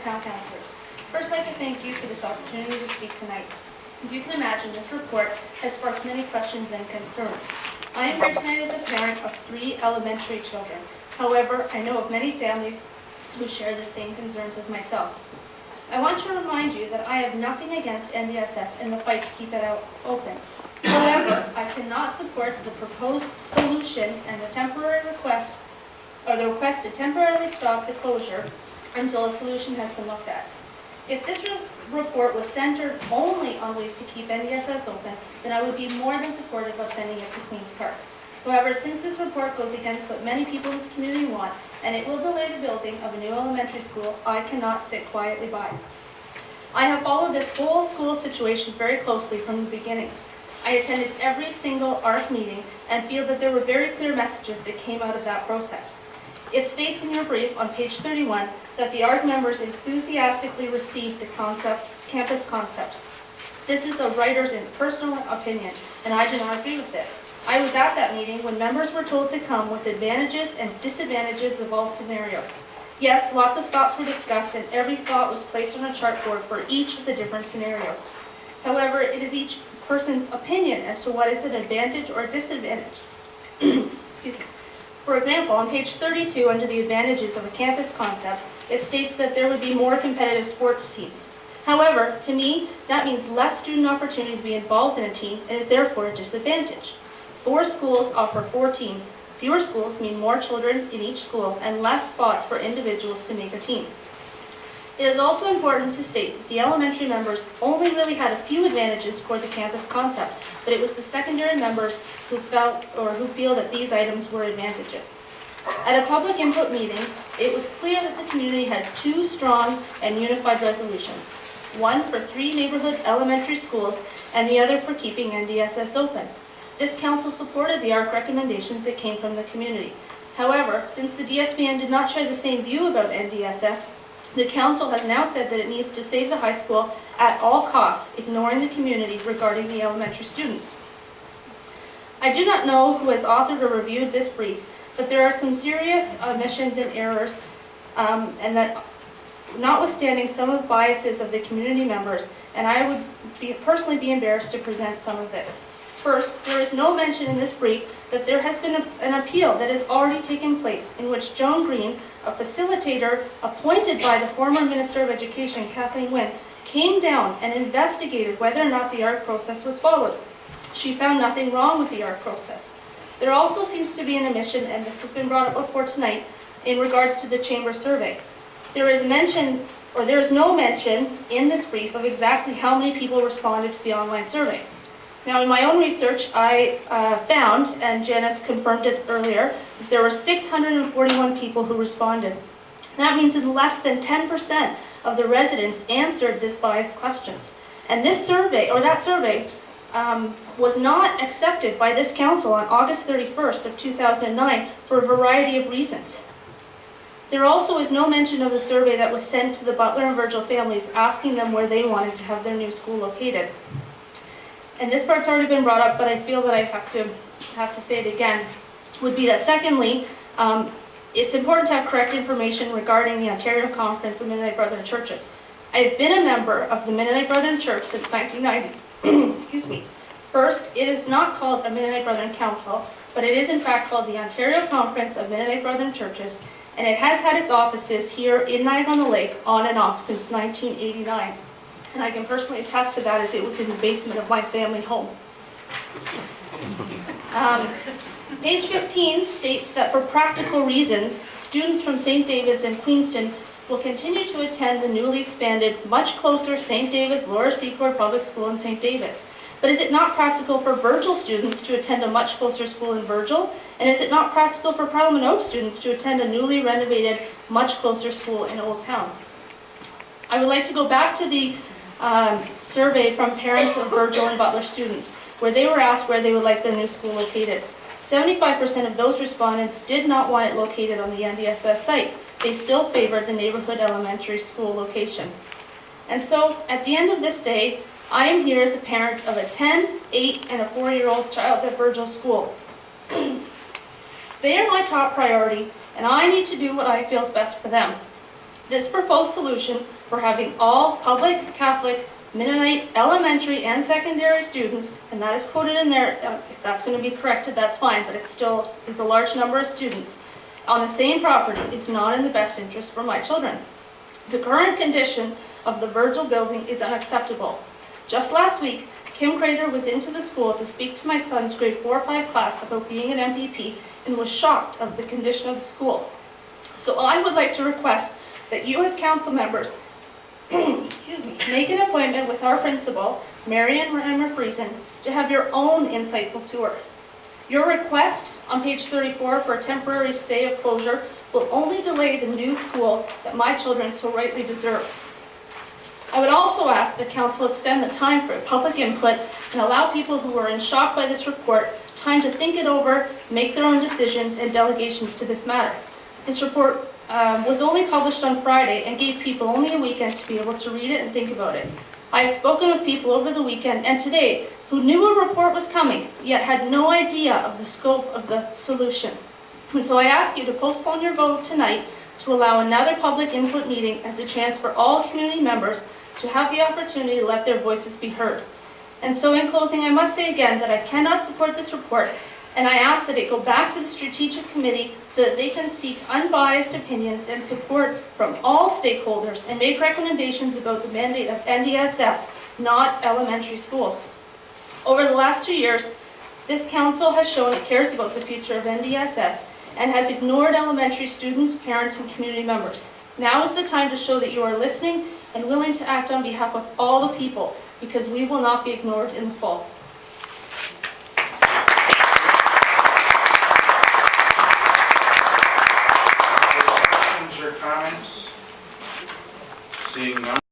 Town Councillors. First, I'd like to thank you for this opportunity to speak tonight. As you can imagine, this report has sparked many questions and concerns. I am here tonight as a parent of 3 elementary children. However, I know of many families who share the same concerns as myself. I want to remind you that I have nothing against NDSS in the fight to keep it open. However, I cannot support the proposed solution and the request to temporarily stop the closure until a solution has been looked at. If this report was centered only on ways to keep NDSS open, then I would be more than supportive of sending it to Queen's Park. However, since this report goes against what many people in this community want, and it will delay the building of a new elementary school, I cannot sit quietly by. I have followed this whole school situation very closely from the beginning. I attended every single ARC meeting and feel that there were very clear messages that came out of that process. It states in your brief on page 31 that the ARC members enthusiastically received the campus concept. This is the writer's personal opinion, and I do not agree with it. I was at that meeting when members were told to come with advantages and disadvantages of all scenarios. Yes, lots of thoughts were discussed, and every thought was placed on a chartboard for each of the different scenarios. However, it is each person's opinion as to what is an advantage or a disadvantage. Excuse me. For example, on page 32, under the advantages of a campus concept, it states that there would be more competitive sports teams. However, to me, that means less student opportunity to be involved in a team and is therefore a disadvantage. 4 schools offer 4 teams. Fewer schools mean more children in each school and less spots for individuals to make a team. It is also important to state that the elementary members only really had a few advantages for the campus concept, but it was the secondary members who feel that these items were advantages. At a public input meetings, it was clear that the community had 2 strong and unified resolutions, one for 3 neighborhood elementary schools and the other for keeping NDSS open. This council supported the ARC recommendations that came from the community. However, since the DSBN did not share the same view about NDSS, the council has now said that it needs to save the high school at all costs, ignoring the community regarding the elementary students. I do not know who has authored or reviewed this brief, but there are some serious omissions and errors, and that notwithstanding some of the biases of the community members, and I would personally be embarrassed to present some of this. First, there is no mention in this brief that there has been an appeal that has already taken place in which Joan Green, a facilitator appointed by the former Minister of Education, Kathleen Wynne, came down and investigated whether or not the ARC process was followed. She found nothing wrong with the ARC process. There also seems to be an omission, and this has been brought up before tonight, in regards to the Chamber survey. There is no mention in this brief of exactly how many people responded to the online survey. Now, in my own research, I found, and Janice confirmed it earlier, that there were 641 people who responded. That means that less than 10% of the residents answered this biased questions. And this survey, or that survey, was not accepted by this council on August 31st of 2009 for a variety of reasons. There also is no mention of the survey that was sent to the Butler and Virgil families asking them where they wanted to have their new school located. And this part's already been brought up, but I feel that I have to say it again, would be that secondly, it's important to have correct information regarding the Ontario Conference of Mennonite Brethren Churches. I have been a member of the Mennonite Brethren Church since 1990. Excuse me. First, it is not called a Mennonite Brethren Council, but it is in fact called the Ontario Conference of Mennonite Brethren Churches, and it has had its offices here in Niagara-on-the-Lake on and off since 1989. And I can personally attest to that as it was in the basement of my family home. Page 15 states that for practical reasons, students from St. David's and Queenston will continue to attend the newly expanded, much closer St. David's Lower Seacourt Public School in St. David's. But is it not practical for Virgil students to attend a much closer school in Virgil? And is it not practical for Parliament Oak students to attend a newly renovated, much closer school in Old Town? I would like to go back to the survey from parents of Virgil and Butler students, where they were asked where they would like their new school located. 75% of those respondents did not want it located on the NDSS site. They still favored the neighborhood elementary school location. And so, at the end of this day, I am here as a parent of a 10, 8, and a 4-year-old child at Virgil School. They are my top priority, and I need to do what I feel is best for them. This proposed solution for having all public, Catholic, Mennonite, elementary and secondary students, and that is quoted in there, if that's going to be corrected, that's fine, but it still is a large number of students, on the same property is not in the best interest for my children. The current condition of the Virgil building is unacceptable. Just last week, Kim Crater was into the school to speak to my son's grade 4 or 5 class about being an MPP and was shocked of the condition of the school. So I would like to request that you as council members excuse me, make an appointment with our principal, Marian Reimer-Friesen, to have your own insightful tour. Your request on page 34 for a temporary stay of closure will only delay the new school that my children so rightly deserve. I would also ask that council extend the time for public input and allow people who are in shock by this report time to think it over, make their own decisions and delegations to this matter. This report was only published on Friday and gave people only a weekend to be able to read it and think about it. I have spoken with people over the weekend and today who knew a report was coming, yet had no idea of the scope of the solution. And so I ask you to postpone your vote tonight to allow another public input meeting as a chance for all community members to have the opportunity to let their voices be heard. And so in closing, I must say again that I cannot support this report, and I ask that it go back to the Strategic Committee so that they can seek unbiased opinions and support from all stakeholders and make recommendations about the mandate of NDSS, not elementary schools. Over the last 2 years, this council has shown it cares about the future of NDSS and has ignored elementary students, parents, and community members. Now is the time to show that you are listening and willing to act on behalf of all the people, because we will not be ignored in the fall. Questions or comments? Seeing none.